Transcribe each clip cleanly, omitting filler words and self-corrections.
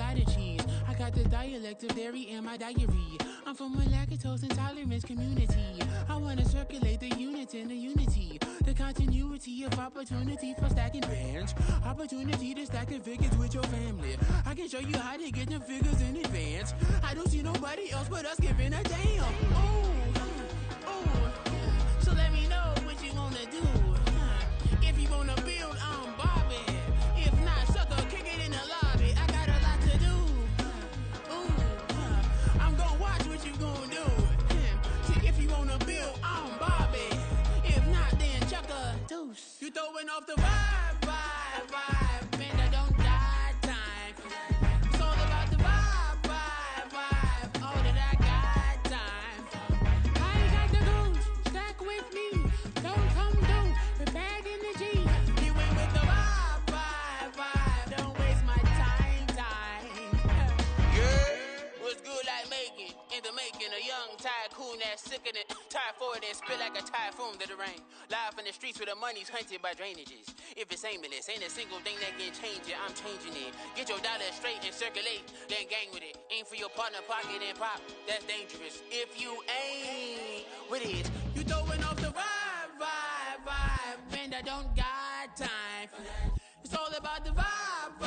lot of cheese. I got the dialect of dairy in my diary. I'm from a lactose intolerance community. I wanna circulate the units in the unity. The continuity of opportunity for stacking bands. Opportunity to stack the figures with your family. I can show you how to get them figures in advance. I don't see nobody else but us giving a damn. So let me know what you wanna do. If you wanna build, I'm Bobby. If not, sucker, kick it in the lobby. I got a lot to do. I'm gonna watch what you gonna do. See, if you wanna build, I'm Bobby. If not, then chuck a deuce. You throwing off the vibe, man, I don't die time. It's all about the vibe, all that I got time. I ain't got the goose, stack with me. Don't come through, the bag in the G. You ain't with the vibe, don't waste my time. Yeah, what's good like making, in the making, a young tycoon that's sick in it. Tire forward and spit like a typhoon to the rain. Live in the streets where the money's hunted by drainages. If it's aimless, ain't a single thing that can change it, I'm changing it. Get your dollar straight and circulate, then gang with it. Aim for your partner, pocket and pop, that's dangerous. If you ain't with it, you throwing off the vibe, man, I don't got time for that. It's all about the vibe,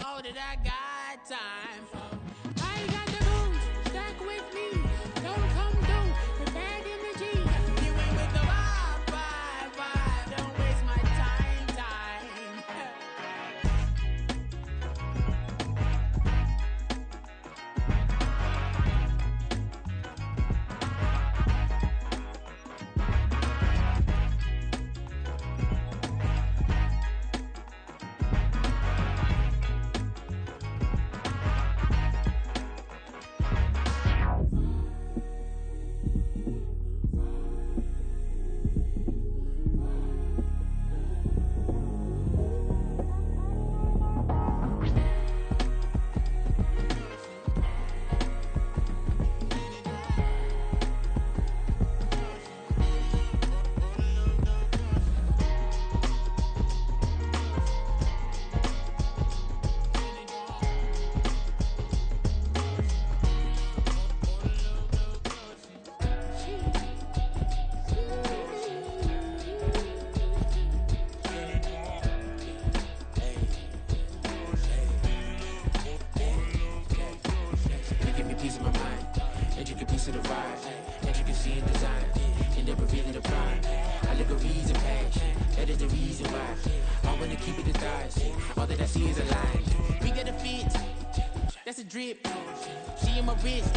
all that I got time for. I ain't got the boots, stack with me. Don't come through, the bag in the G. You ain't with the vibe, don't waste my time. That's a drip. She in my wrist.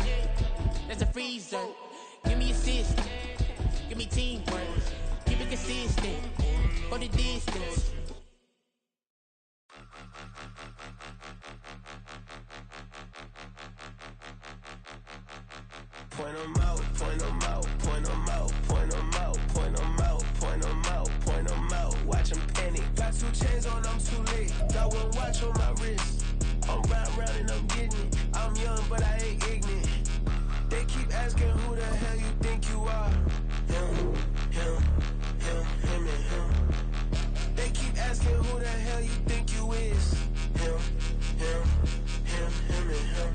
That's a freezer. Give me assist. Give me teamwork. Keep it consistent. For the distance. Point 'em out, point 'em out, point 'em out, point 'em out, point 'em out, point 'em out, point 'em out. Watch 'em panic. Got 2 chains on, I'm too late. Got 1 watch on my wrist. I'm round and I'm getting it. I'm young, but I ain't ignorant. They keep asking who the hell you think you are. Him, and him. They keep asking who the hell you think you is. Him, and him.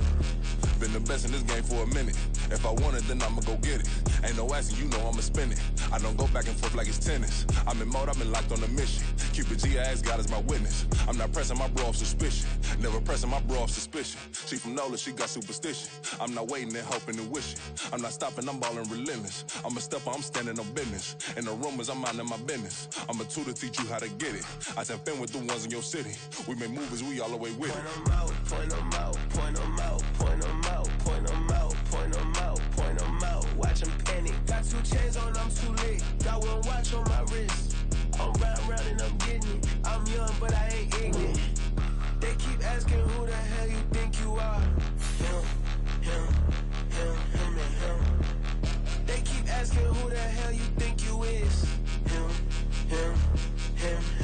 Been the best in this game for a minute. If I want it, then I'ma go get it. Ain't no asking, you know I'ma spin it. I don't go back and forth like it's tennis. I'm in mode, I've been locked on a mission. Cupid G, I ask God as my witness. I'm not pressing my bro off suspicion. Never pressing my bro off suspicion. She from Nola, she got superstition. I'm not waiting and hoping and wishing. I'm not stopping, I'm balling relentless. I'm a stepper, I'm standing on business. In the rumors, I'm minding my business. I'm a tutor, teach you how to get it. I tap in with the ones in your city. We make movies, we all the way with it. Point 'em out, point 'em out, point 'em out, point 'em out, point 'em out, point 'em out, point 'em out. Watch 'em panic. Got 2 chains on, I'm too late. Got 1 watch on my wrist. I'm round and I'm getting it. I'm young, but I ain't ignorant. They keep asking who the hell you think you are. Him, and him. They keep asking who the hell you think you is. Him, and him.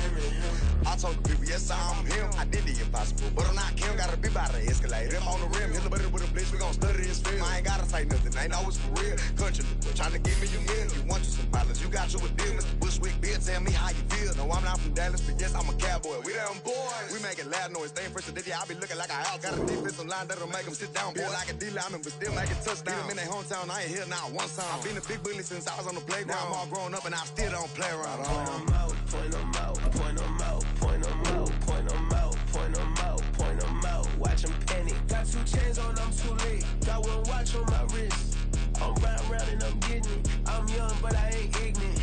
I told the people, yes, I'm him. I did the impossible, but I'm not Kim. Gotta be by the escalator. Him on the rim, hit the buddy with a blitz. We gon' study this film. I ain't gotta say nothing, ain't always for real. Country, trying to give me your meal. You want you some violence, you got you a deal. Mr. Bushwick, bitch, tell me how you feel. No, I'm not from Dallas, but yes, I'm a cowboy. We them boys. We making loud noise. Staying fresh today, I be looking like a out. Got a defensive line that'll make them sit down. Feel like a D-lineman, but still making touchdowns. Beat them in their hometown, I ain't here now one time. I've been a big bully since I was on the playground. Now I'm all grown up and I still don't play around. Point them out, point them out, point them out, point them out, point them out, point them out, point them out. Watch them panic. Got 2 chains on, I'm too late. Got 1 watch on my wrist. I'm round and I'm getting it. I'm young, but I ain't ignorant.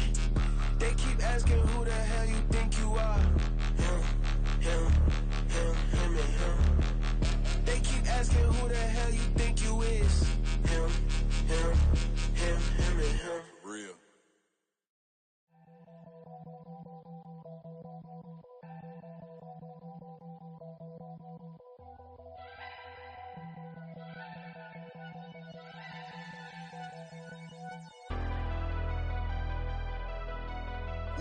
They keep asking who the hell you think you are. Him, and him. They keep asking who the hell you think you is. Him, and him. Real.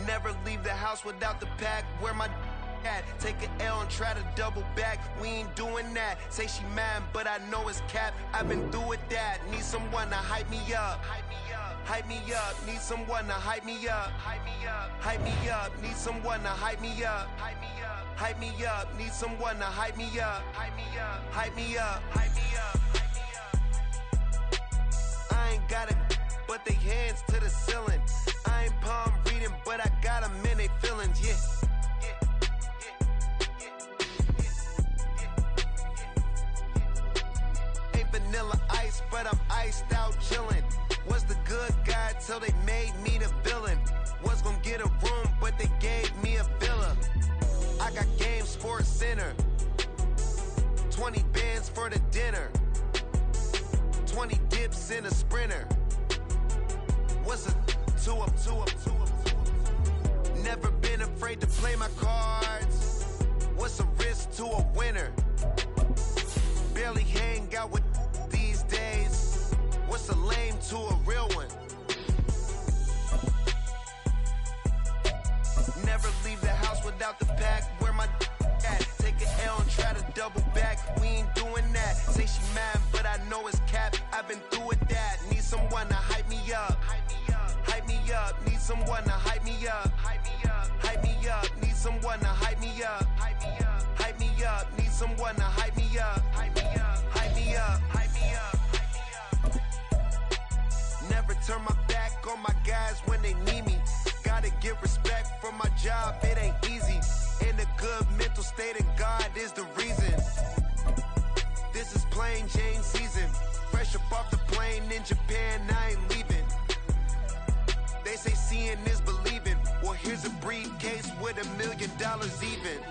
Never leave the house without the pack. Where my at? Take an L and try to double back. We ain't doing that. Say she mad, but I know it's cap. I've been through with that. Need someone to hype me up. Hype me up. Need someone to hype me up. Hype me up. Need someone to hype me up. Hype me up. Need someone to hype me up. Hype me up. I ain't got it, but they hands to the ceiling. I ain't palm reading, but I got them in they feelings, yeah. Ain't vanilla ice, but I'm iced out chillin'. Was the good guy till they made me the villain. Was gonna get a room, but they gave me a villa. I got Game Sports Center. 20 bands for the dinner. 20 dips in a sprinter. What's a 2 up? Never been afraid to play my cards. What's a risk to a winner? Barely hang out with these days. What's a lame to a real one? Never leave the house without the pack. Where my at? Take an L and try to double back. We ain't doing that. Say she mad, but I know it's cap. I've been through with that. Need someone to hype me up. Hype me up. Need someone to hype me up. Hype me up. Need someone to hype me up. Hype me up. Need someone to hype me up. Hype me up. Never turn my back on my guys when they need me. Gotta get respect for my job, it ain't easy. In a good mental state, and God is the reason. This is plain Jane season. Fresh up off the plane in Japan, I ain't leaving. They say seeing is believing. Well, here's a briefcase with $1 million even.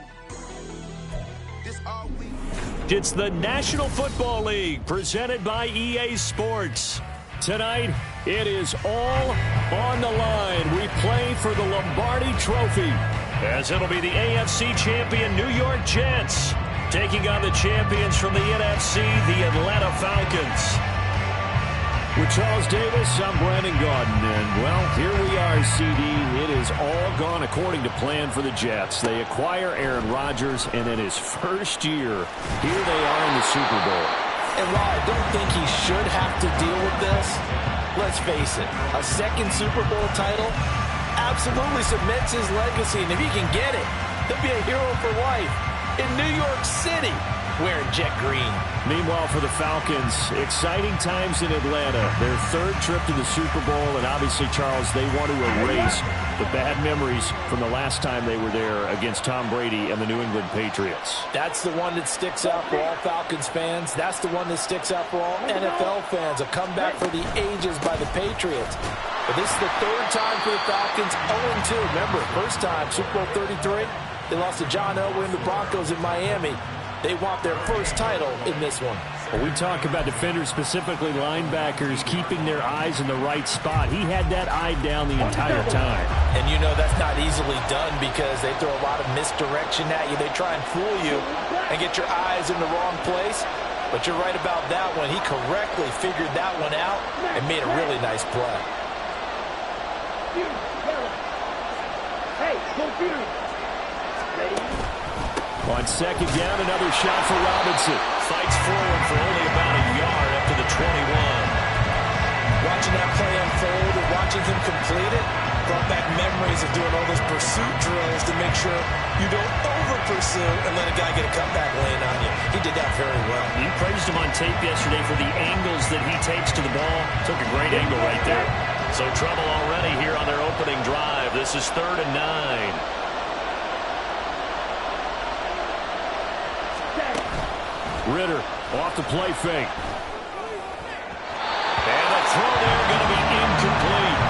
This all we. It's the National Football League presented by EA Sports. Tonight, it is all on the line. We play for the Lombardi Trophy, as it'll be the AFC champion New York Jets taking on the champions from the NFC, the Atlanta Falcons. With Charles Davis, I'm Brandon Gaudin, and, well, here we are, CD. It is all gone according to plan for the Jets. They acquire Aaron Rodgers, and in his first year, here they are in the Super Bowl. And while I don't think he should have to deal with this, let's face it, a second Super Bowl title absolutely cements his legacy. And if he can get it, he'll be a hero for life in New York City wearing jet green. Meanwhile, for the Falcons, exciting times in Atlanta. Their third trip to the Super Bowl, and obviously, Charles, they want to erase the bad memories from the last time they were there against Tom Brady and the New England Patriots. That's the one that sticks out for all Falcons fans. That's the one that sticks out for all NFL fans. A comeback for the ages by the Patriots. But this is the third time for the Falcons, 0-2. Remember, first time, Super Bowl 33, they lost to John Elway and the Broncos in Miami. They want their first title in this one. Well, we talk about defenders, specifically linebackers, keeping their eyes in the right spot. He had that eye down the entire time. And you know that's not easily done because they throw a lot of misdirection at you. They try and fool you and get your eyes in the wrong place. But you're right about that one. He correctly figured that one out and made a really nice play. Hey, computer. Ready? On second down, another shot for Robinson. Fights forward for only about a yard up to the 21. Watching that play unfold and watching him complete it brought back memories days of doing all those pursuit drills to make sure you don't over-pursue and let a guy get a comeback lane on you. He did that very well. You praised him on tape yesterday for the angles that he takes to the ball. Took a great angle right there. So trouble already here on their opening drive. This is 3rd and 9. Ritter off the play fake. And the throw there going to be incomplete.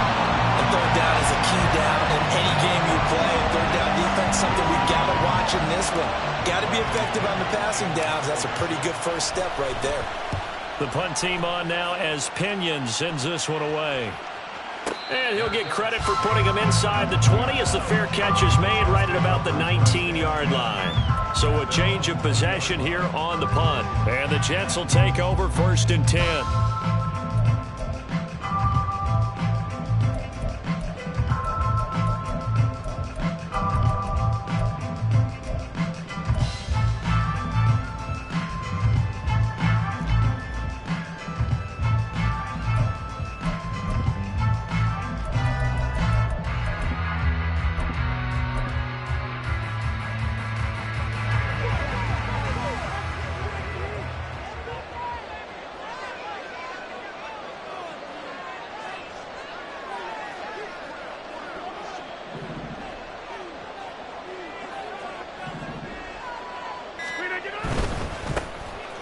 The third down is a key down in any game you play. Third down defense, something we got to watch in this one. Got to be effective on the passing downs. That's a pretty good first step right there. The punt team on now as Pinion sends this one away. And he'll get credit for putting him inside the 20 as the fair catch is made right at about the 19-yard line. So a change of possession here on the punt. And the Jets will take over 1st and 10.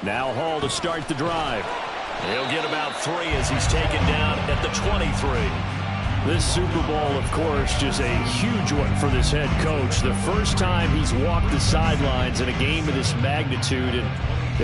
Now Hall to start the drive. He'll get about 3 as he's taken down at the 23. This Super Bowl, of course, just a huge one for this head coach. The first time he's walked the sidelines in a game of this magnitude. And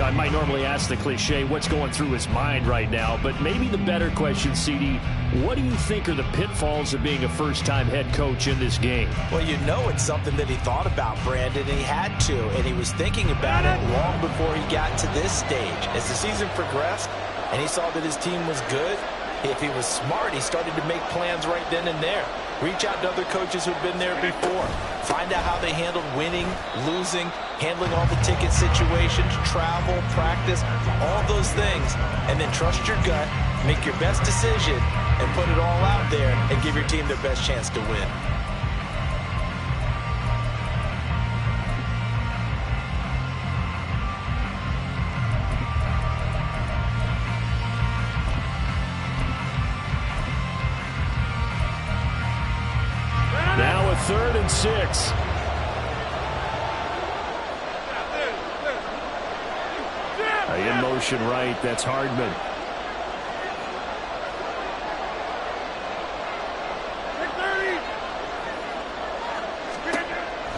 I might normally ask the cliche, what's going through his mind right now? But maybe the better question, CD, what do you think are the pitfalls of being a first-time head coach in this game? Well, you know it's something that he thought about, Brandon, and he had to, and he was thinking about it long before he got to this stage. As the season progressed and he saw that his team was good, if he was smart, he started to make plans right then and there. Reach out to other coaches who've been there before. Find out how they handled winning, losing, handling all the ticket situations, travel, practice, all those things. And then trust your gut, make your best decision, and put it all out there and give your team their best chance to win. Now a 3rd and 6. In motion right, that's Hardman.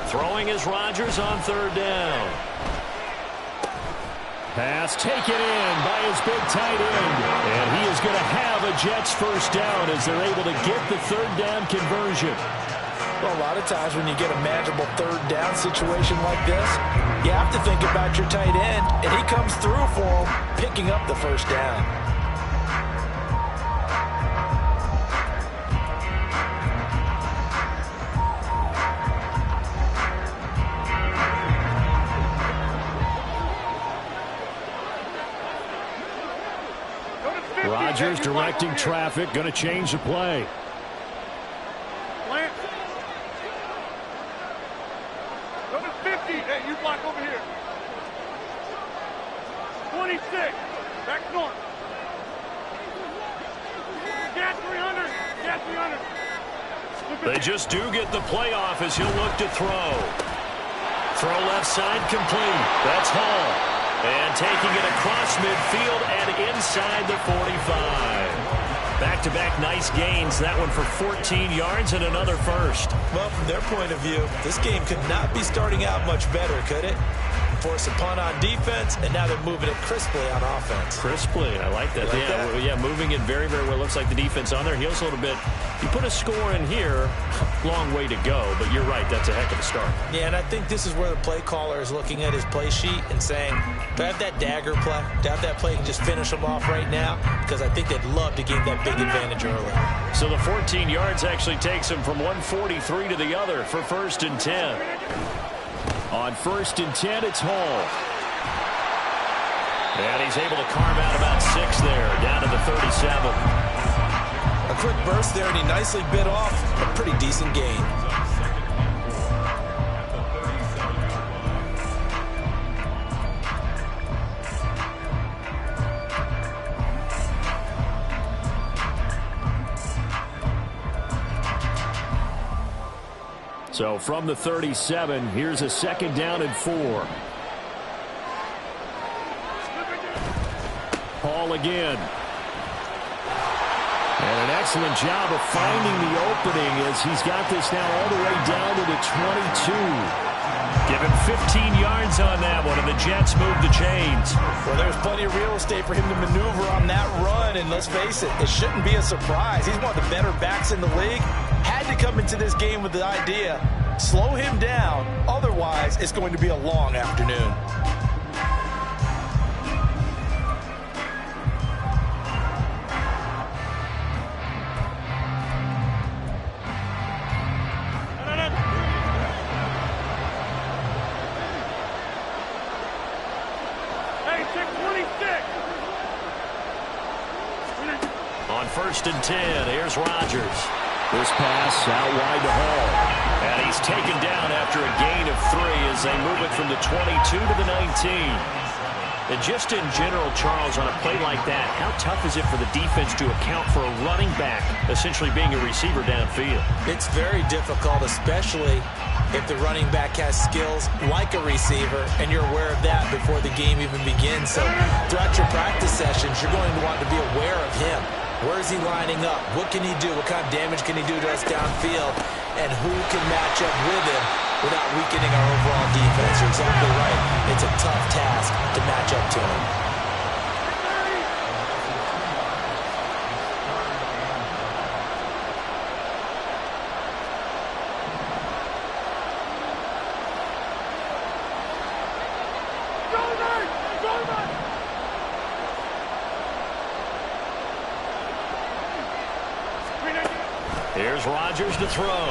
Throwing is Rodgers on 3rd down. Pass taken in by his big tight end. And he is going to have a Jets first down as they're able to get the 3rd down conversion. Well, a lot of times when you get a manageable 3rd down situation like this, you have to think about your tight end, and he comes through for him, picking up the first down. Rodgers directing traffic, going to change the play. Go to 50. Hey, you block over here. 26. Back north. Gas 300. Gas 300. They just do get the playoff as he'll look to throw. Throw left side complete. That's Hall. And taking it across midfield and inside the 45. Back-to-back nice gains. That one for 14 yards and another first. Well, from their point of view, this game could not be starting out much better, could it? Force a punt on defense, and now they're moving it crisply on offense. Crisply, I like that. Yeah, moving it very, very well. Looks like the defense on their heels a little bit. You put a score in here, long way to go, but you're right, that's a heck of a start. Yeah, and I think this is where the play caller is looking at his play sheet and saying, do I have that dagger play? Do I have that play and just finish them off right now? Because I think they'd love to gain that big advantage early. So the 14 yards actually takes him from 143 to the other for 1st and 10. On 1st and 10, it's Hall. And he's able to carve out about 6 there, down to the 37. A quick burst there, and he nicely bit off a pretty decent decent gain. So from the 37, here's a 2nd down and 4. Paul again. And an excellent job of finding the opening as he's got this now all the way down to the 22. Give him 15 yards on that one, and the Jets move the chains. Well, there's plenty of real estate for him to maneuver on that run, and let's face it, it shouldn't be a surprise. He's one of the better backs in the league. Had to come into this game with the idea, slow him down, otherwise it's going to be a long afternoon. On 1st and 10, here's Rodgers. This pass out wide to Hall. And he's taken down after a gain of 3 as they move it from the 22 to the 19. And just in general, Charles, on a play like that, how tough is it for the defense to account for a running back essentially being a receiver downfield? It's very difficult, especially if the running back has skills like a receiver, and you're aware of that before the game even begins. So throughout your practice sessions, you're going to want to be aware of him. Where is he lining up? What can he do? What kind of damage can he do to us downfield? And who can match up with him without weakening our overall defense? You're exactly right. It's a tough task to match up to him. Here's Rodgers to throw.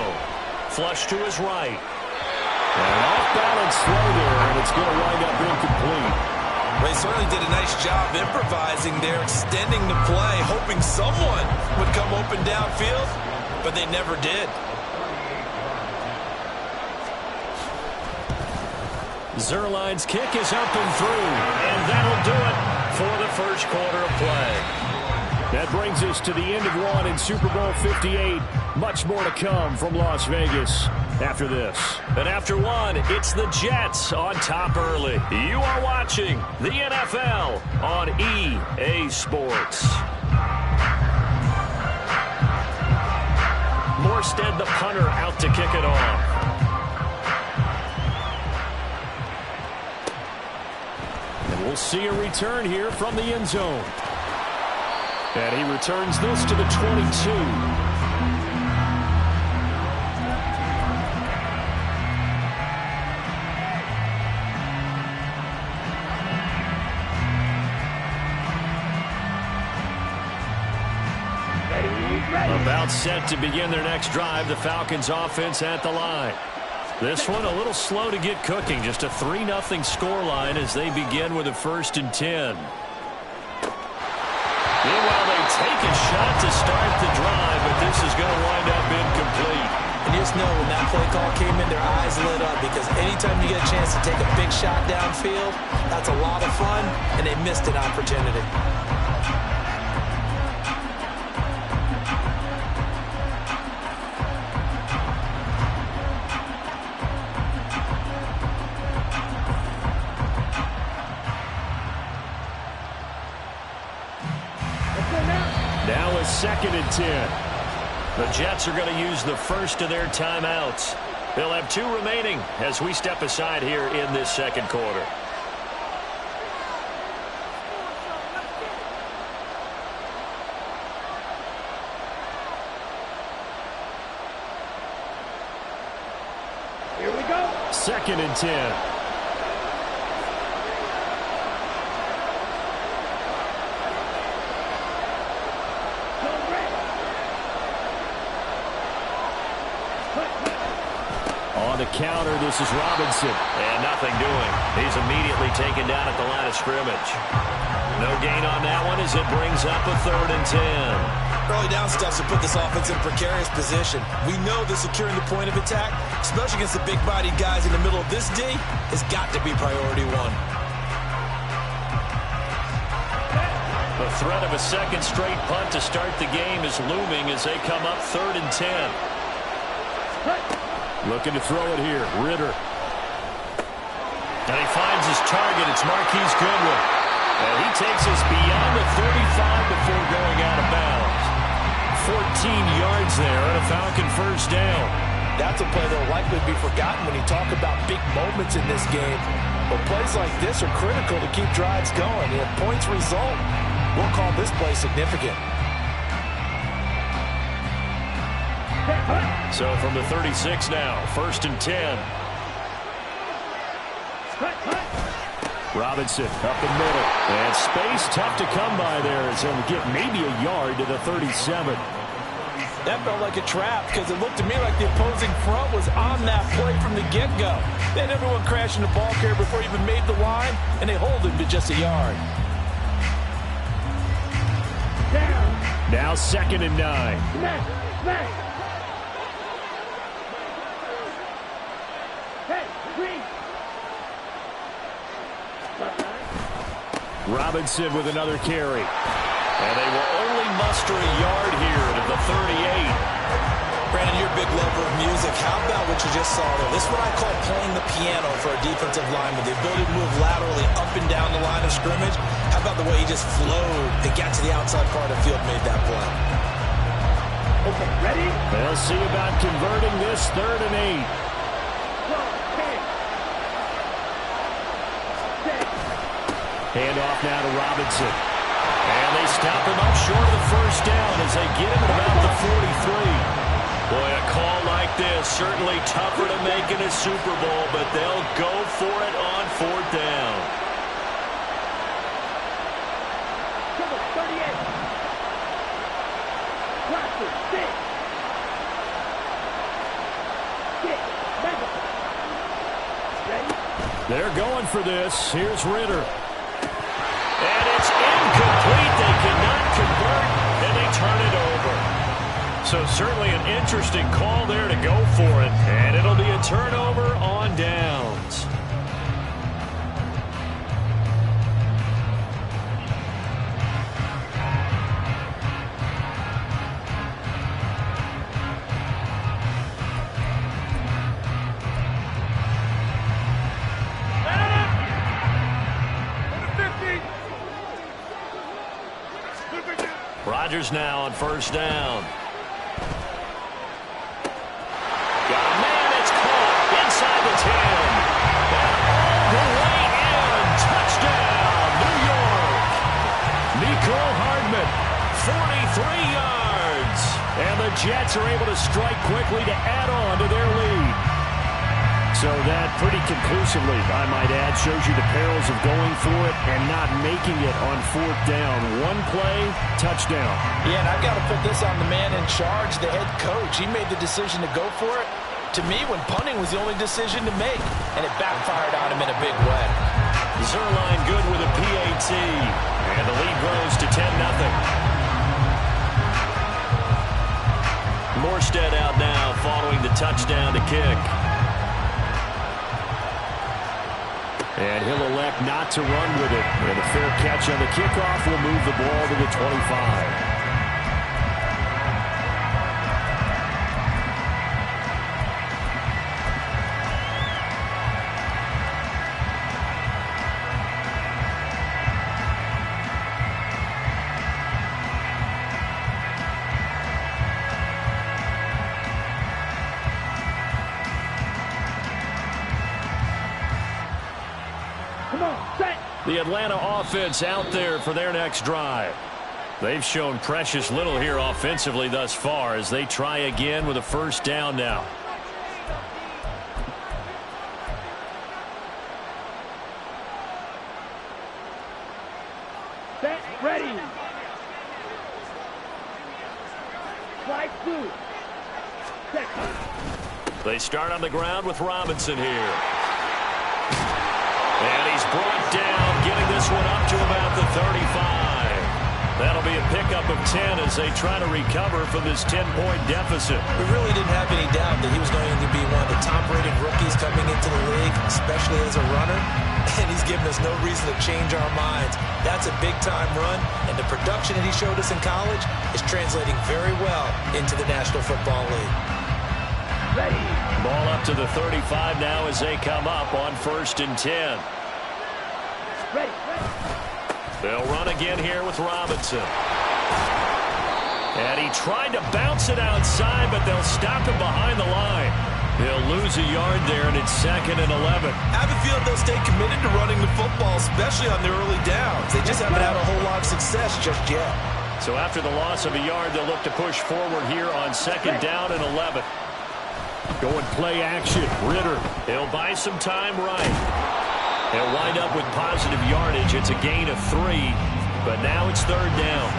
Flush to his right. And off-balance throw there, and it's going to wind up incomplete. Well, he certainly did a nice job improvising there, extending the play, hoping someone would come open downfield, but they never did. Zerline's kick is up and through, and that'll do it for the first quarter of play. That brings us to the end of one in Super Bowl 58. Much more to come from Las Vegas after this. And after one, it's the Jets on top early. You are watching the NFL on EA Sports. Morstead, the punter, out to kick it off. And we'll see a return here from the end zone. And he returns this to the 22. About set to begin their next drive, the Falcons offense at the line. This one a little slow to get cooking, just a 3-0 scoreline as they begin with a 1st and 10. Meanwhile, they take a shot to start the drive, but this is going to wind up incomplete. And you just know when that play call came in, their eyes lit up, because anytime you get a chance to take a big shot downfield, that's a lot of fun, and they missed an opportunity. Now a 2nd and 10. The Jets are going to use the first of their timeouts. They'll have 2 remaining as we step aside here in this second quarter. Here we go. 2nd and 10. On the counter, this is Robinson. And nothing doing. He's immediately taken down at the line of scrimmage. No gain on that one as it brings up a 3rd and 10. Early down stuff to put this offense in a precarious position. We know that securing the point of attack, especially against the big-bodied guys in the middle of this D, has got to be priority one. The threat of a second straight punt to start the game is looming as they come up 3rd and 10. Looking to throw it here. Ritter. And he finds his target. It's Marquise Goodwin. And he takes us beyond the 35 before going out of bounds. 14 yards there and a Falcon first down. That's a play that will likely be forgotten when you talk about big moments in this game. But plays like this are critical to keep drives going. If points result, we'll call this play significant. So from the 36 now, 1st and 10. Robinson up the middle. And space tough to come by there as he'll get maybe a yard to the 37. That felt like a trap because it looked to me like the opposing front was on that play from the get-go. Then everyone crashing the ball carrier before he even made the line, and they hold him to just a yard. Now 2nd and 9. Robinson with another carry. And they will only muster a yard here to the 38. Brandon, you're a big lover of music. How about what you just saw there? This is what I call playing the piano for a defensive lineman. The ability to move laterally up and down the line of scrimmage. How about the way he just flowed and got to the outside part of the field and made that play? Okay, ready? They'll see about converting this 3rd and 8. Handoff now to Robinson. And they stop him up short of the first down as they get him at about the 43. Boy, a call like this, certainly tougher to make in a Super Bowl, but they'll go for it on 4th down. 38. Classic, 6. Ready? They're going for this. Here's Ritter. And it's incomplete. They cannot convert, and they turn it over. So certainly an interesting call there to go for it, and it'll be a turnover on downs. Rodgers now on 1st down. Got a man, it's caught inside the 10. And all the way in, touchdown, New York. Mecole Hardman, 43 yards. And the Jets are able to strike quickly to add on to their lead. So that pretty conclusively, I might add, shows you the perils of going for it and not making it on 4th down. One play, touchdown. Yeah, and I've got to put this on the man in charge, the head coach. He made the decision to go for it. To me, when punting was the only decision to make, and it backfired on him in a big way. Zerline good with a PAT, and the lead grows to 10-0. Morstead out now following the touchdown to kick. And he'll elect not to run with it. And a fair catch on the kickoff will move the ball to the 25. The Atlanta offense out there for their next drive. They've shown precious little here offensively thus far as they try again with a 1st down now. Set, ready. Fly 2. Set. They start on the ground with Robinson here. And he's brought down, getting this one up to about the 35. That'll be a pickup of 10 as they try to recover from this 10-point deficit. We really didn't have any doubt that he was going to be one of the top-rated rookies coming into the league, especially as a runner. And he's given us no reason to change our minds. That's a big-time run, and the production that he showed us in college is translating very well into the National Football League. Ball up to the 35 now as they come up on 1st and 10. They'll run again here with Robinson. And he tried to bounce it outside, but they'll stop him behind the line. They'll lose a yard there, and it's 2nd and 11. I have a feeling they'll stay committed to running the football, especially on the early downs. They just haven't had a whole lot of success just yet. So after the loss of a yard, they'll look to push forward here on 2nd down and 11. Going play action. Ritter. He'll buy some time right. They'll wind up with positive yardage. It's a gain of 3, but now it's 3rd down.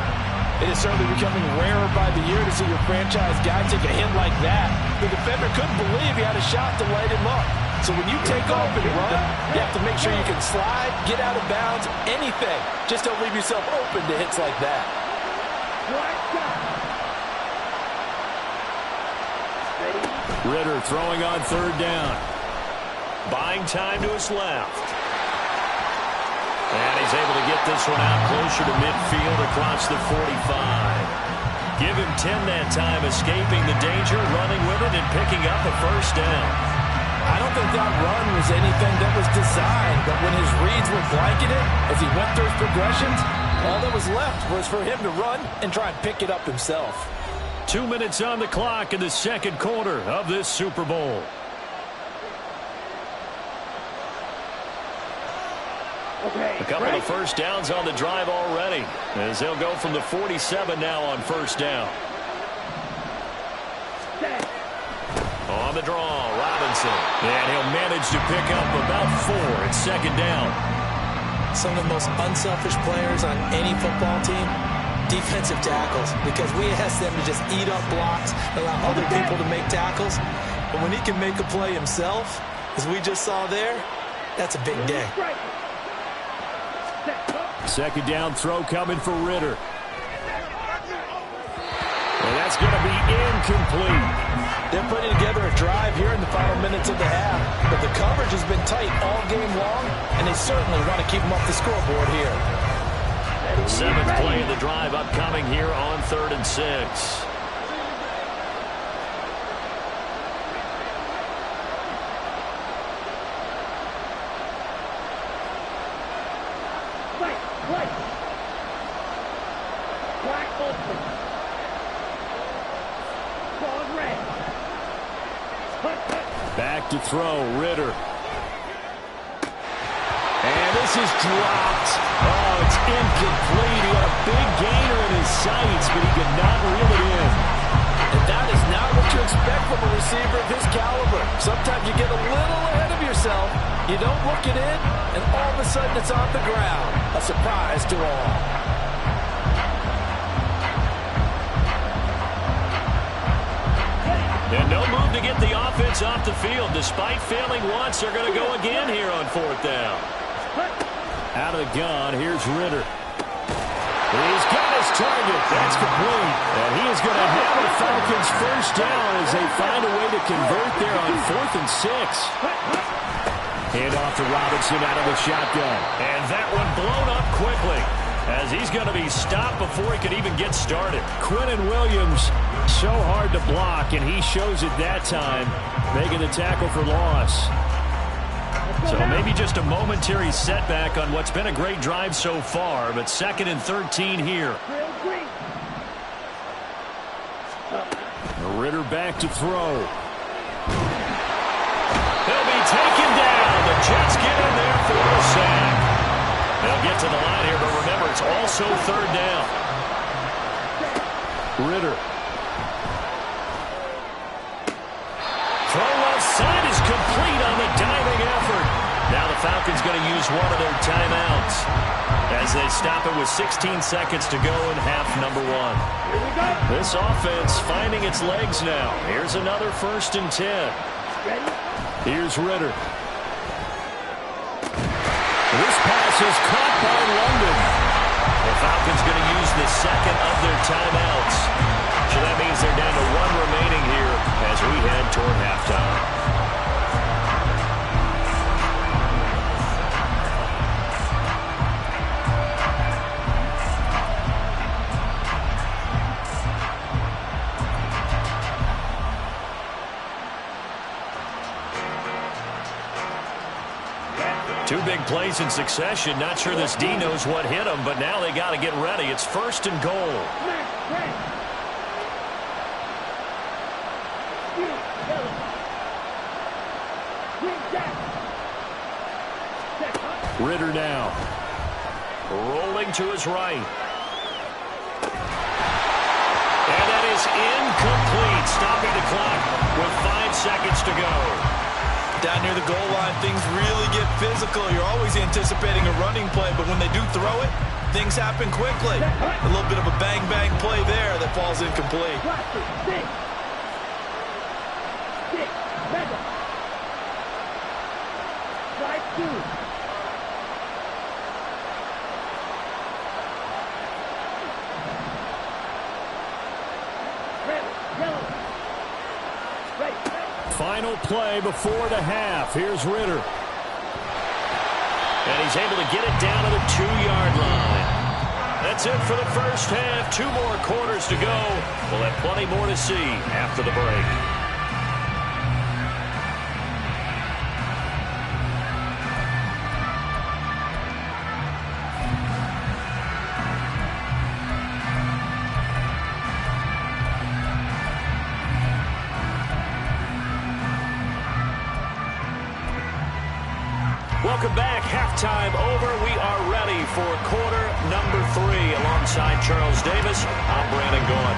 It is certainly becoming rarer by the year to see your franchise guy take a hit like that. The defender couldn't believe he had a shot to light him up. So when you take off and run, you have to make sure you can slide, get out of bounds, anything. Just don't leave yourself open to hits like that. Ritter throwing on 3rd down. Buying time to his left. And he's able to get this one out closer to midfield across the 45. Give him 10 that time, escaping the danger, running with it, and picking up a 1st down. I don't think that run was anything that was designed, but when his reads were blanketed, as he went through his progressions, all that was left was for him to run and try and pick it up himself. 2 minutes on the clock in the 2nd quarter of this Super Bowl. A couple of 1st downs on the drive already, as they'll go from the 47 now on 1st down. On the draw, Robinson. And he'll manage to pick up about 4 at 2nd down. Some of the most unselfish players on any football team, defensive tackles, because we ask them to just eat up blocks, allow other people to make tackles. But when he can make a play himself, as we just saw there, that's a big day. 2nd down throw coming for Ritter. And that's going to be incomplete. They're putting together a drive here in the final minutes of the half, but the coverage has been tight all game long, and they certainly want to keep them off the scoreboard here. 7th play of the drive upcoming here on 3rd and 6. Back to throw, Ritter. And this is dropped. Oh, it's incomplete. He had a big gainer in his sights, but he could not reel it in. And that is not what you expect from a receiver of his caliber. Sometimes you get a little ahead of yourself, you don't look it in, and all of a sudden it's off the ground. A surprise to all. And no move to get the offense off the field. Despite failing once, they're going to go again here on 4th down. Out of the gun, here's Ritter. He's got his target. That's complete. And he is going to have the Falcons 1st down as they find a way to convert there on 4th and 6. Hand off to Robinson out of the shotgun. And that one blown up quickly, as he's going to be stopped before he could even get started. Quinnen Williams, so hard to block, and he shows it that time, making the tackle for loss. So maybe just a momentary setback on what's been a great drive so far, but 2nd and 13 here. Ritter back to throw. He'll be taken down. The Jets get in there for a sack. They'll get to the line here, but remember, it's also 3rd down. Ritter. Throw left side is complete on the diving effort. Now the Falcons going to use one of their timeouts as they stop it with 16 seconds to go in half number 1. This offense finding its legs now. Here's another 1st and 10. Here's Ritter. This pass is caught by London. The Falcons going to use the second of their timeouts. So that means they're down to one remaining here as we head toward halftime. Two big plays in succession. Not sure this D knows what hit him, but now they got to get ready. It's 1st and goal. Ritter now. Rolling to his right. And that is incomplete. Stopping the clock with 5 seconds to go. Down near the goal line, things really get physical. You're always anticipating a running play, but when they do throw it, things happen quickly. A little bit of a bang-bang play there that falls incomplete. Final play before the half. Here's Ritter. And he's able to get it down to the 2-yard line. That's it for the first half. 2 more quarters to go. We'll have plenty more to see after the break. Welcome back. Halftime over. We are ready for quarter number 3. Alongside Charles Davis, I'm Brandon Gaughan.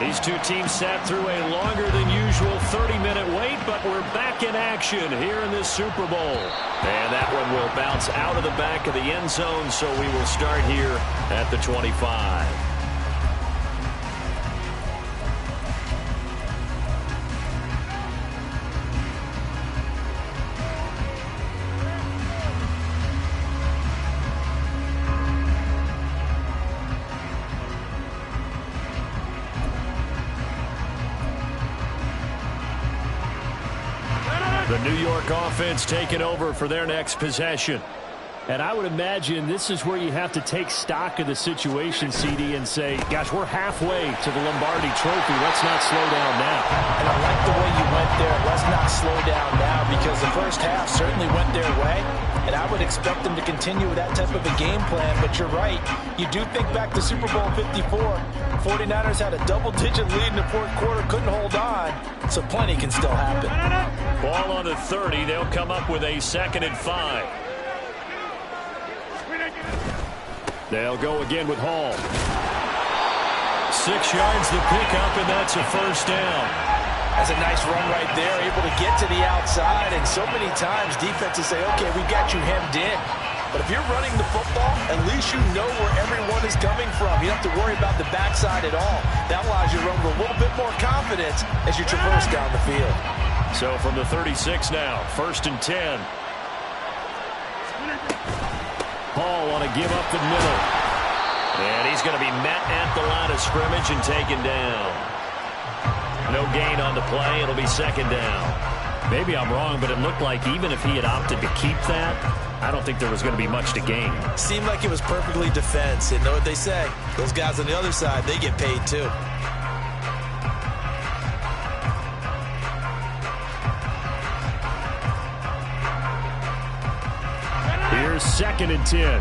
These two teams sat through a longer than usual 30-minute wait, but we're back in action here in this Super Bowl. And that one will bounce out of the back of the end zone, so we will start here at the 25. The New York offense taking over for their next possession. And I would imagine this is where you have to take stock of the situation, CD, and say, gosh, we're halfway to the Lombardi Trophy. Let's not slow down now. And I like the way you went there. Let's not slow down now, because the first half certainly went their way. And I would expect them to continue with that type of a game plan. But you're right. You do think back to Super Bowl 54. 49ers had a double-digit lead in the fourth quarter, couldn't hold on. So plenty can still happen. Ball on the 30. They'll come up with a 2nd and 5. They'll go again with Hall. 6 yards the pickup, and that's a first down. That's a nice run right there, able to get to the outside. And so many times defenses say, okay, we got you hemmed in. But if you're running the football, at least you know where everyone is coming from. You don't have to worry about the backside at all. That allows you to run with a little bit more confidence as you traverse down the field. So from the 36 now, 1st and 10. Hall want to give up the middle. And he's going to be met at the line of scrimmage and taken down. No gain on the play. It'll be 2nd down. Maybe I'm wrong, but it looked like even if he had opted to keep that, I don't think there was going to be much to gain. Seemed like it was perfectly defense. And know what they say? Those guys on the other side, they get paid too. Here's 2nd and 10.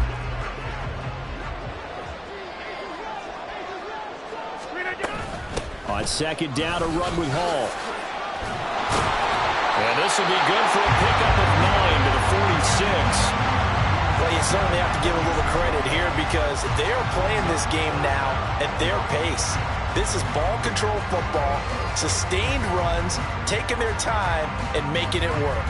On 2nd down, a run with Hall. And this will be good for a pickup of 9 to the 46. Well, you certainly have to give a little credit here, because they are playing this game now at their pace. This is ball control football, sustained runs, taking their time and making it work.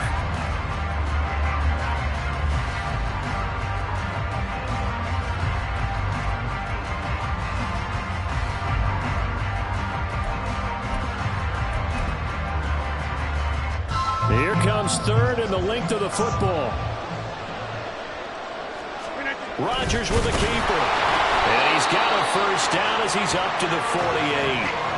Here comes 3rd and the length of the football. Rodgers with a keeper. And he's got a first down as he's up to the 48.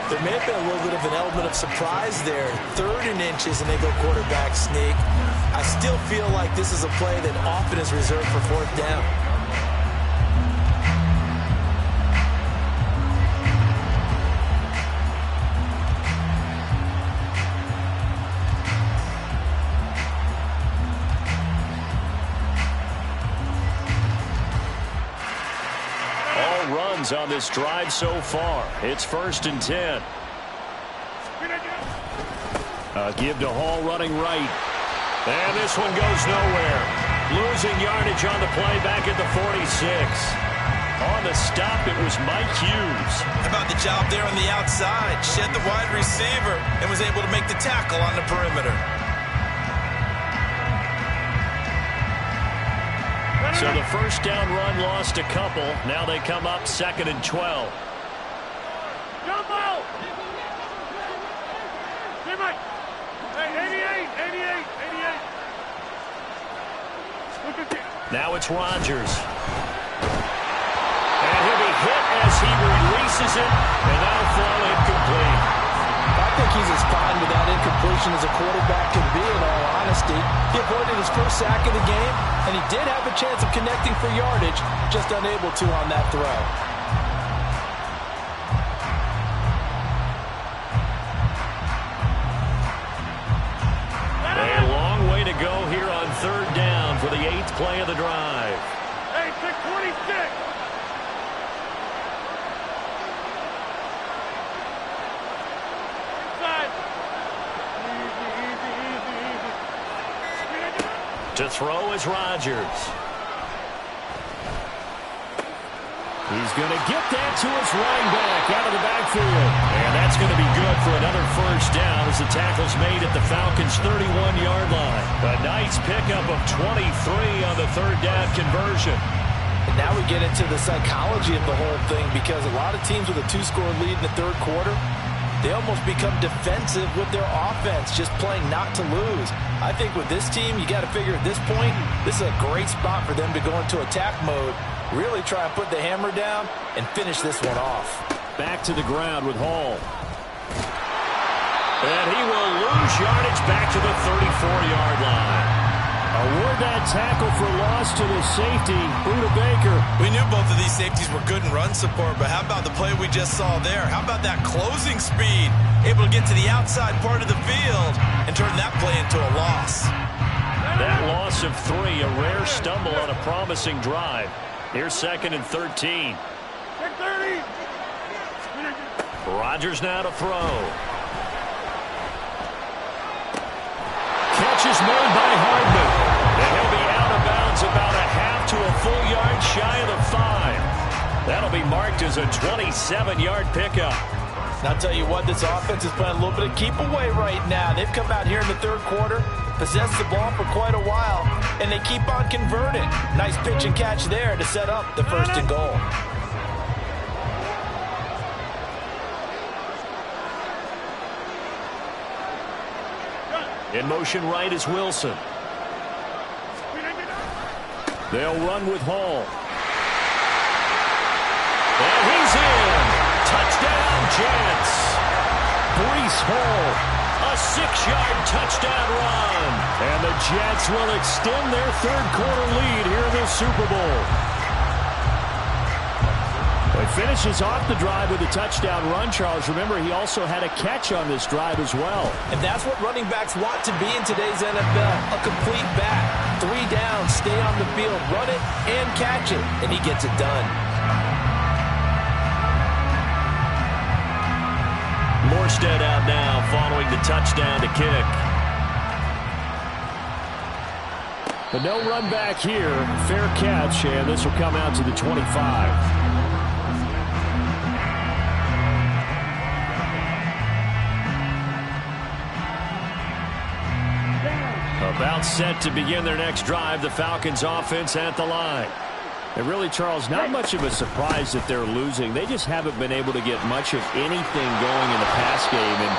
There may have been a little bit of an element of surprise there. 3rd and inches, and they go quarterback sneak. I still feel like this is a play that often is reserved for 4th down. On this drive so far. It's 1st and 10. Give to Hall running right. And this one goes nowhere. Losing yardage on the play back at the 46. On the stop, it was Mike Hughes. How about the job there on the outside? Shed the wide receiver and was able to make the tackle on the perimeter. So the first down run lost a couple. Now they come up 2nd and 12. Jump out! Hey, Mike! Hey, 88! Look at you. Now it's Rodgers. And he'll be hit as he releases it, and that'll fall incomplete. I think he's as fine with that incompletion as a quarterback can be, in all honesty. He avoided his first sack of the game, and he did have a chance of connecting for yardage, just unable to on that throw. A long way to go here on 3rd down for the 8th play of the drive. Hey, 626! To throw is Rodgers. He's going to get that to his running back out of the backfield. And that's going to be good for another first down as the tackle's made at the Falcons' 31-yard line. A nice pickup of 23 on the 3rd down conversion. And now we get into the psychology of the whole thing, because a lot of teams with a 2-score lead in the 3rd quarter, they almost become defensive with their offense, just playing not to lose. I think with this team, you got to figure at this point, this is a great spot for them to go into attack mode, really try and put the hammer down and finish this one off. Back to the ground with Hall. And he will lose yardage back to the 34-yard line. Award that tackle for loss to the safety, Buda Baker. We knew both of these safeties were good in run support, but how about the play we just saw there? How about that closing speed? Able to get to the outside part of the field and turn that play into a loss. That loss of 3, a rare stumble on a promising drive. Here's 2nd and 13. 30. Rodgers now to throw. Catch is made by Hardman. And he'll be out of bounds about a half to a full yard shy of the 5. That'll be marked as a 27-yard pickup. And I'll tell you what, this offense is playing a little bit of keep away right now. They've come out here in the 3rd quarter, possessed the ball for quite a while, and they keep on converting. Nice pitch and catch there to set up the 1st and goal. In motion right is Wilson. They'll run with Hall. And he's in. Touchdown, Jets. Breece Hall, a 6-yard touchdown run. And the Jets will extend their 3rd quarter lead here in the Super Bowl. He finishes off the drive with a touchdown run, Charles. Remember, he also had a catch on this drive as well. And that's what running backs want to be in today's NFL. A complete back. 3 down, stay on the field, run it, and catch it. And he gets it done. Morstead out now following the touchdown to kick. But no run back here. Fair catch, and this will come out to the 25. About set to begin their next drive, the Falcons offense at the line. And really, Charles, not much of a surprise that they're losing. They just haven't been able to get much of anything going in the pass game. And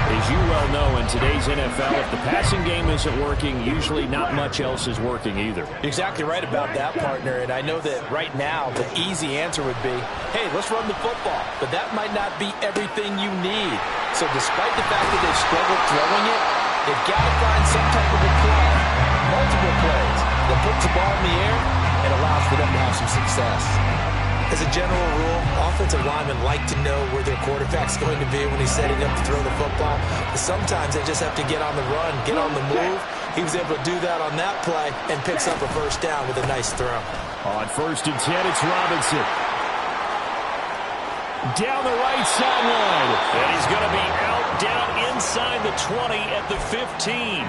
As you well know, in today's NFL, if the passing game isn't working, usually not much else is working either. Exactly right about that, partner. And I know that right now the easy answer would be, hey, let's run the football. But that might not be everything you need. So despite the fact that they've struggled throwing it, they've got to find some type of a play, multiple plays, that puts the ball in the air and allows for them to have some success. As a general rule, offensive linemen like to know where their quarterback's going to be when he's setting up to throw the football. But sometimes they just have to get on the run, get on the move. He was able to do that on that play and picks up a first down with a nice throw. On 1st and 10, it's Robinson. Down the right sideline. And he's going to be out down inside the 20 at the 15.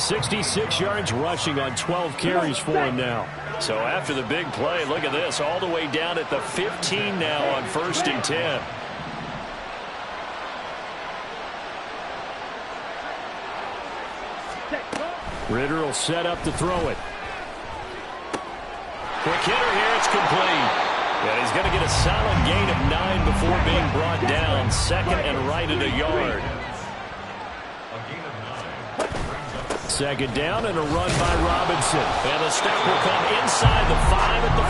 66 yards rushing on 12 carries for him now. So after the big play, look at this, all the way down at the 15 now on 1st and 10. Ritter will set up to throw it. Quick hitter here, it's complete. And he's going to get a solid gain of 9 before being brought down. 2nd and right at a yard. 2nd down and a run by Robinson. And the step will come inside the 5 at the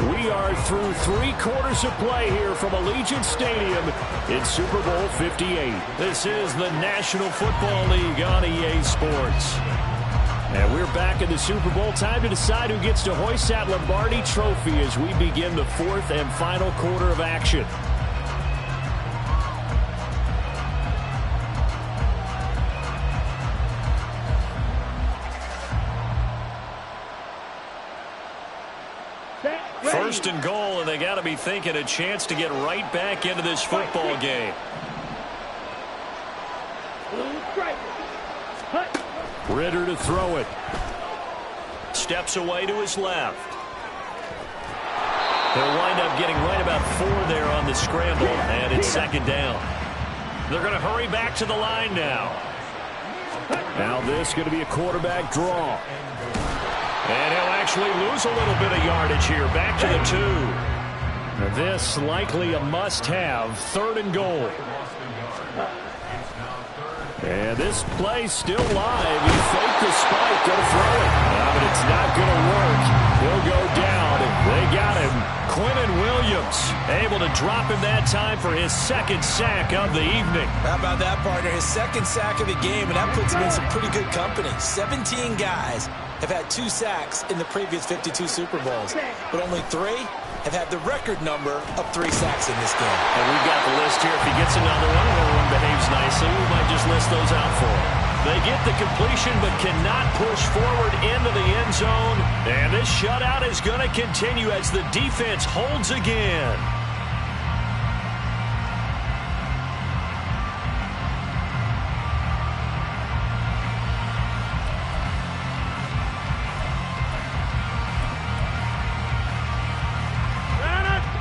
4. We are through 3 quarters of play here from Allegiant Stadium in Super Bowl 58. This is the National Football League on EA Sports. And we're back in the Super Bowl. Time to decide who gets to hoist that Lombardi Trophy as we begin the 4th and final quarter of action. First and goal, and they got to be thinking a chance to get right back into this football game. Ritter to throw it. Steps away to his left. They'll wind up getting right about 4 there on the scramble, and it's 2nd down. They're going to hurry back to the line now. Now this is going to be a quarterback draw. And he'll actually lose a little bit of yardage here. Back to the 2. This likely a must-have. 3rd and goal. And this play still live. He faked the spike. Going to throw it. But it's not going to work. He'll go down. They got him. Quinnen Williams able to drop him that time for his 2nd sack of the evening. How about that, partner? His 2nd sack of the game, and that puts him in some pretty good company. 17 guys have had 2 sacks in the previous 52 Super Bowls, but only 3 have had the record number of 3 sacks in this game. And we've got the list here. If he gets another one and everyone behaves nicely, we might just list those out for him. They get the completion but cannot push forward into the end zone. And this shutout is going to continue as the defense holds again.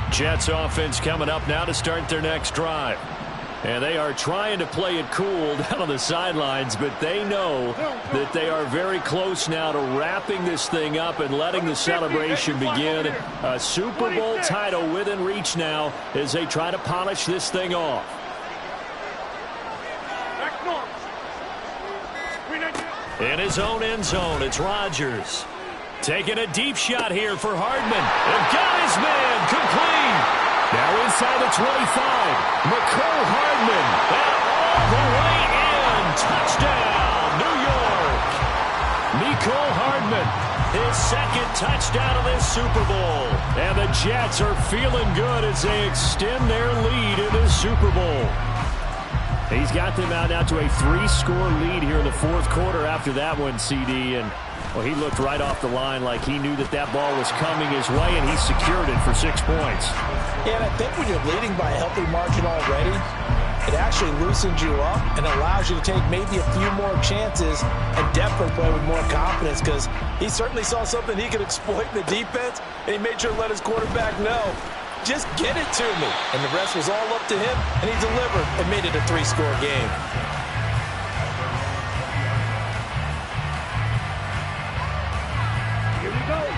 Jets offense coming up now to start their next drive. And they are trying to play it cool down on the sidelines, but they know that they are very close now to wrapping this thing up and letting the celebration begin. A Super Bowl title within reach now as they try to polish this thing off. In his own end zone, it's Rodgers. Taking a deep shot here for Hardman. And got his man complete. Now inside the 25. McCole Hardman. And all the way in. Touchdown, New York. McCole Hardman. His 2nd touchdown of this Super Bowl. And the Jets are feeling good as they extend their lead in this Super Bowl. He's got them out now to a 3-score lead here in the 4th quarter after that one, CD. And well, he looked right off the line like he knew that that ball was coming his way, and he secured it for 6 points. Yeah, and I think when you're leading by a healthy margin already, it actually loosens you up and allows you to take maybe a few more chances and definitely play with more confidence because he certainly saw something he could exploit in the defense, and he made sure to let his quarterback know, just get it to me. And the rest was all up to him, and he delivered and made it a 3-score game.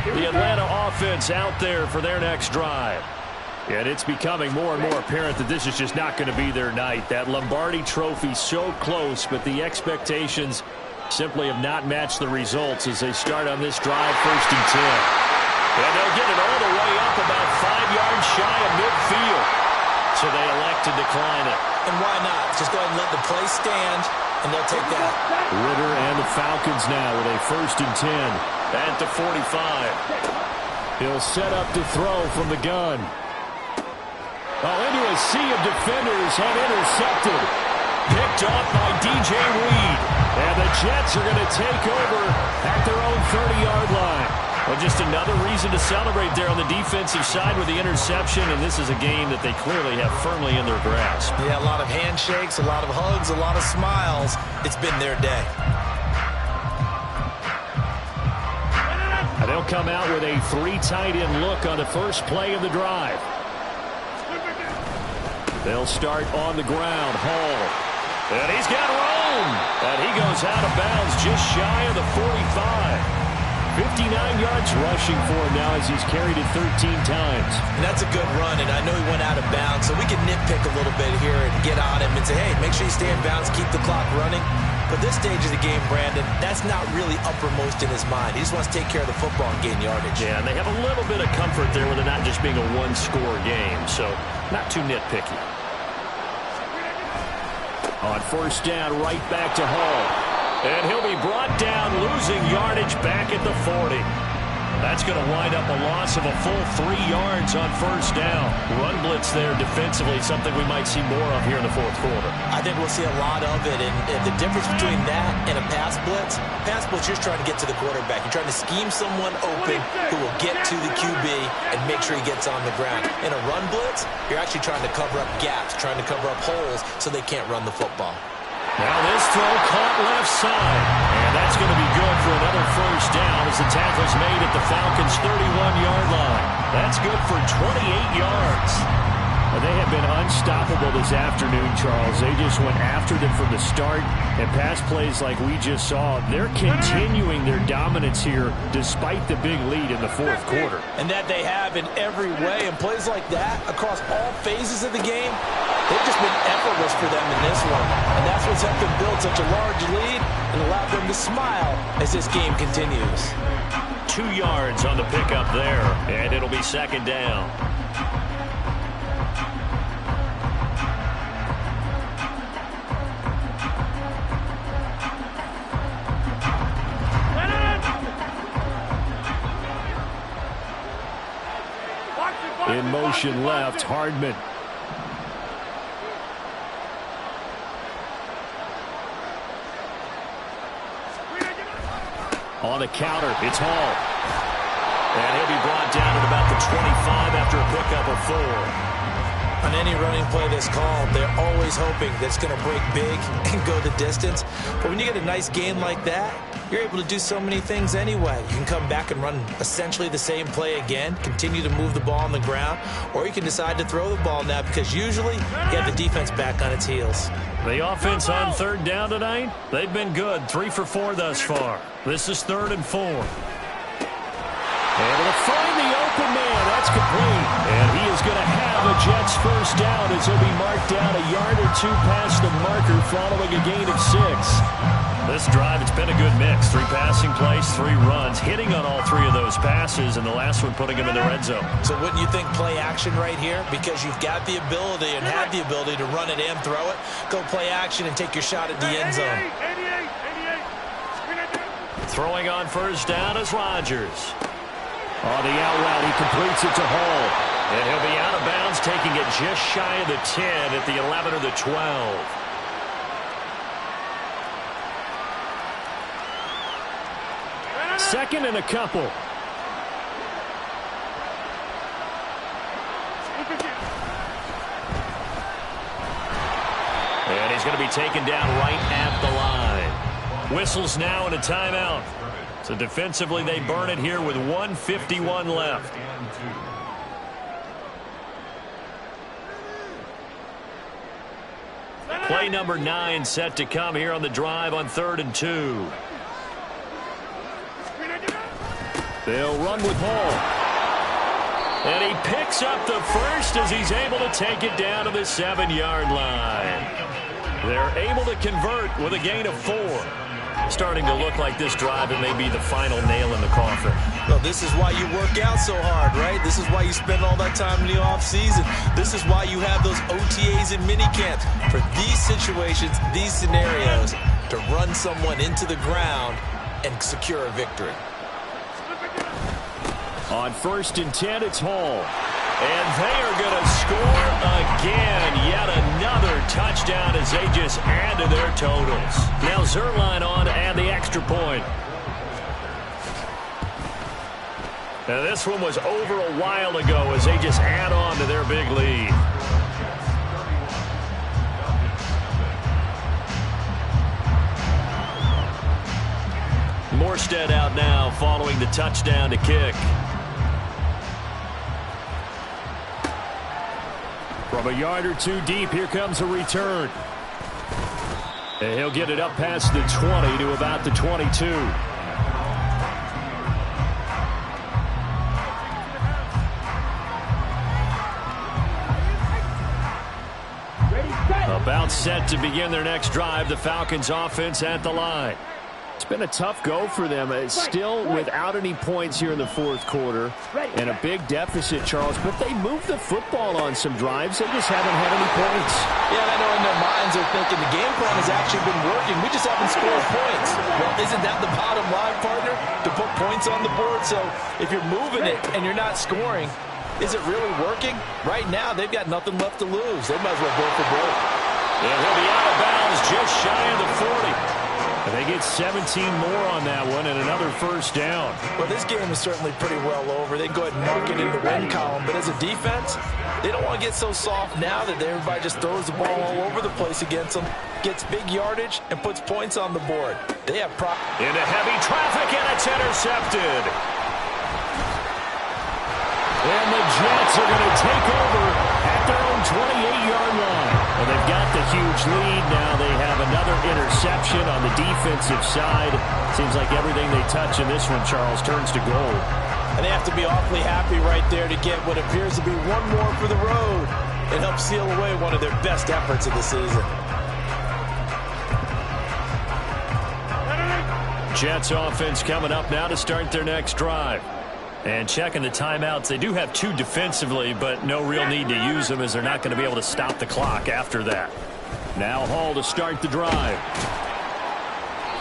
The Atlanta offense out there for their next drive. And it's becoming more and more apparent that this is just not going to be their night. That Lombardi trophy so close, but the expectations simply have not matched the results as they start on this drive, 1st and 10. And they'll get it all the way up about 5 yards shy of midfield. So they elect to decline it. And why not? Just go ahead and let the play stand, and they'll take that. Ritter and the Falcons now with a 1st and 10 at the 45. He'll set up to throw from the gun. Into a sea of defenders and intercepted. Picked off by DJ Reed. And the Jets are going to take over at their own 30-yard line. Well, just another reason to celebrate there on the defensive side with the interception, and this is a game that they clearly have firmly in their grasp. Yeah, a lot of handshakes, a lot of hugs, a lot of smiles. It's been their day. And they'll come out with a 3 tight end look on the first play of the drive. They'll start on the ground. Hall. And he's got room. And he goes out of bounds just shy of the 45. 59 yards rushing for him now as he's carried it 13 times. And that's a good run, and I know he went out of bounds, so we can nitpick a little bit here and get on him and say, hey, make sure you stay in bounds, keep the clock running. But this stage of the game, Brandon, that's not really uppermost in his mind. He just wants to take care of the football and gain yardage. Yeah, and they have a little bit of comfort there with it not just being a one-score game, so not too nitpicky. On 1st down, right back to Hall. And he'll be brought down, losing yardage back at the 40. That's going to wind up a loss of a full 3 yards on 1st down. Run blitz there defensively, something we might see more of here in the 4th quarter. I think we'll see a lot of it, and the difference between that and a pass blitz, you're just trying to get to the quarterback. You're trying to scheme someone open who will get to the QB and make sure he gets on the ground. In a run blitz, you're actually trying to cover up gaps, trying to cover up holes so they can't run the football. Now this throw caught left side. And that's going to be good for another 1st down as the tackle's made at the Falcons' 31-yard line. That's good for 28 yards. Well, they have been unstoppable this afternoon, Charles. They just went after them from the start. And pass plays like we just saw, they're continuing their dominance here despite the big lead in the 4th quarter. And that they have in every way. And plays like that across all phases of the game, they've just been effortless for them in this one. And that's what's helped them build such a large lead and allowed them to smile as this game continues. 2 yards on the pickup there, and it'll be 2nd down. In motion left, Hardman. On the counter, it's Hall. And he'll be brought down at about the 25 after a pickup of 4. On any running play that's called, they're always hoping that it's going to break big and go the distance. But when you get a nice gain like that, you're able to do so many things anyway. You can come back and run essentially the same play again, continue to move the ball on the ground, or you can decide to throw the ball now because usually you have the defense back on its heels. The offense on 3rd down tonight, they've been good. 3 for 4 thus far. This is 3rd and 4. Able to find the open man. That's complete. And he is going to have a Jets 1st down as he'll be marked down a yard or 2 past the marker following a gain of 6. This drive, it's been a good mix. 3 passing plays, 3 runs, hitting on all 3 of those passes, and the last one putting him in the red zone. So wouldn't you think play action right here? Because you've got the ability and have the ability to run it and throw it. Go play action and take your shot at the end zone. Throwing on 1st down is Rodgers. On the out route, he completes it to Hall. And he'll be out of bounds, taking it just shy of the 10 at the 11 or the 12. Second and a couple. And he's going to be taken down right at the line. Whistles now and a timeout. So defensively, they burn it here with 1:51 left. Play number 9 set to come here on the drive on 3rd and 2. They'll run with Hall. And he picks up the first as he's able to take it down to the 7-yard line. They're able to convert with a gain of 4. Starting to look like this drive, it may be the final nail in the coffin. Well, this is why you work out so hard, right? This is why you spend all that time in the offseason. This is why you have those OTAs and minicamps. For these situations, these scenarios, to run someone into the ground and secure a victory. On 1st and 10, it's Hall. And they are going to score again. Yet another touchdown as they just add to their totals. Now Zerline on and the extra point. Now this one was over a while ago as they just add on to their big lead. Morstead out now following the touchdown to kick. From a yard or two deep, here comes a return. And he'll get it up past the 20 to about the 22. About set to begin their next drive, the Falcons offense at the line. It's been a tough go for them. It's still without any points here in the 4th quarter and a big deficit, Charles. But they moved the football on some drives. They just haven't had any points. Yeah, I know in their minds they're thinking the game plan has actually been working. We just haven't scored points. Well, isn't that the bottom line, partner? To put points on the board. So if you're moving it and you're not scoring, is it really working? Right now, they've got nothing left to lose. They might as well go for broke. And he'll be out of bounds just shy of the 40. And they get 17 more on that one and another first down. Well, this game is certainly pretty well over. They go ahead and mark it in the win column. But as a defense, they don't want to get so soft now that everybody just throws the ball all over the place against them, gets big yardage, and puts points on the board. They have into heavy traffic, and it's intercepted. And the Jets are going to take over at their own 28-yard line. And they've got the huge lead. Now they have another interception on the defensive side. Seems like everything they touch in this one, Charles, turns to gold. And they have to be awfully happy right there to get what appears to be one more for the road. It helps seal away one of their best efforts of the season. Jets offense coming up now to start their next drive. And checking the timeouts, they do have 2 defensively, but no real need to use them as they're not going to be able to stop the clock after that. Now Hall to start the drive.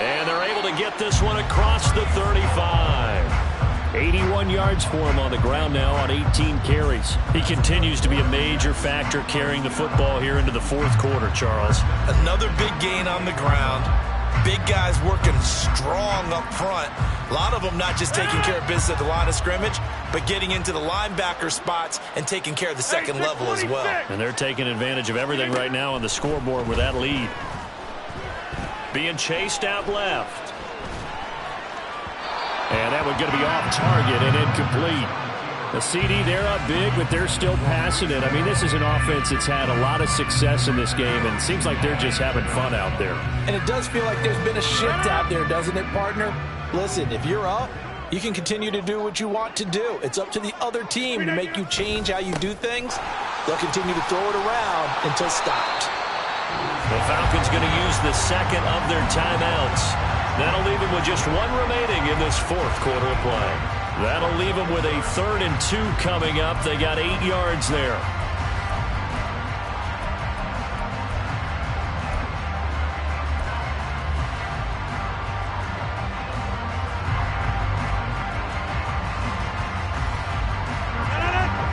And they're able to get this one across the 35. 81 yards for him on the ground now on 18 carries. He continues to be a major factor carrying the football here into the 4th quarter, Charles. Another big gain on the ground. Big guys working strong up front. A lot of them not just taking care of business at the line of scrimmage, but getting into the linebacker spots and taking care of the second level as well. And they're taking advantage of everything right now on the scoreboard with that lead. Being chased out left. And that one's going to be off target and incomplete. The CD, they're up big, but they're still passing it. I mean, this is an offense that's had a lot of success in this game, and it seems like they're just having fun out there. And it does feel like there's been a shift out there, doesn't it, partner? Listen, if you're up, you can continue to do what you want to do. It's up to the other team to make you change how you do things. They'll continue to throw it around until stopped. The Falcons going to use the second of their timeouts. That'll leave them with just 1 remaining in this 4th quarter of play. That'll leave them with a 3rd and 2 coming up. They got 8 yards there.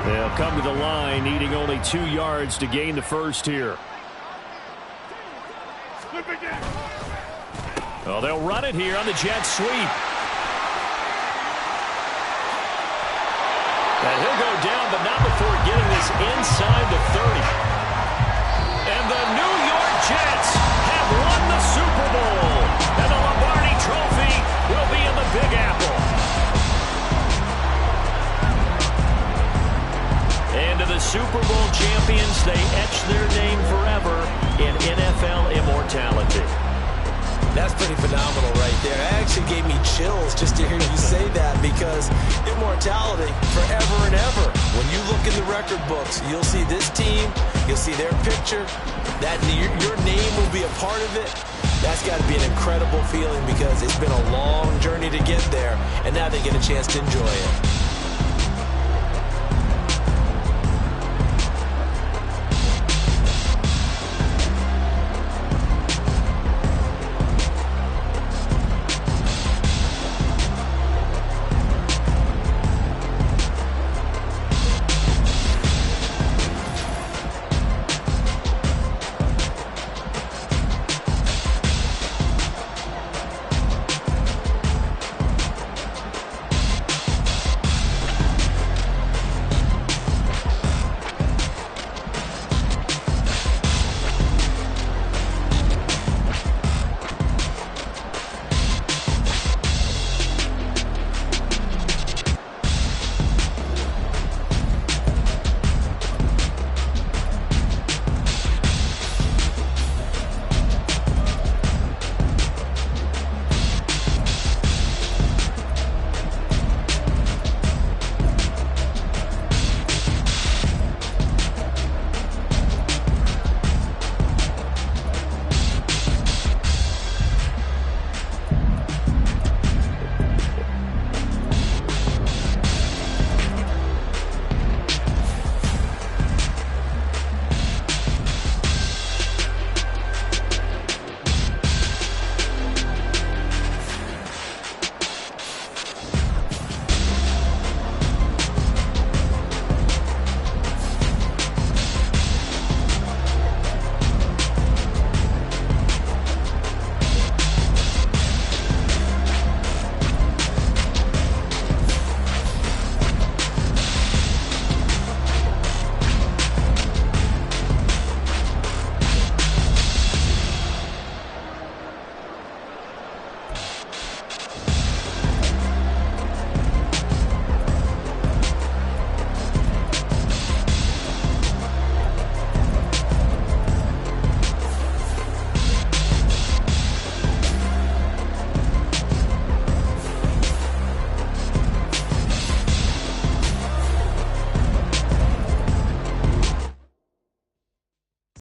They'll come to the line, needing only 2 yards to gain the first here. Well, they'll run it here on the jet sweep. And he'll go down, but not before getting this inside the 30. And the New York Jets have won the Super Bowl. And the Lombardi Trophy will be in the Big Apple. And to the Super Bowl champions, they etch their name forever in NFL immortality. That's pretty phenomenal right there. It actually gave me chills just to hear you say that, because immortality forever and ever. When you look in the record books, you'll see this team, you'll see their picture, that your name will be a part of it. That's got to be an incredible feeling, because it's been a long journey to get there, and now they get a chance to enjoy it.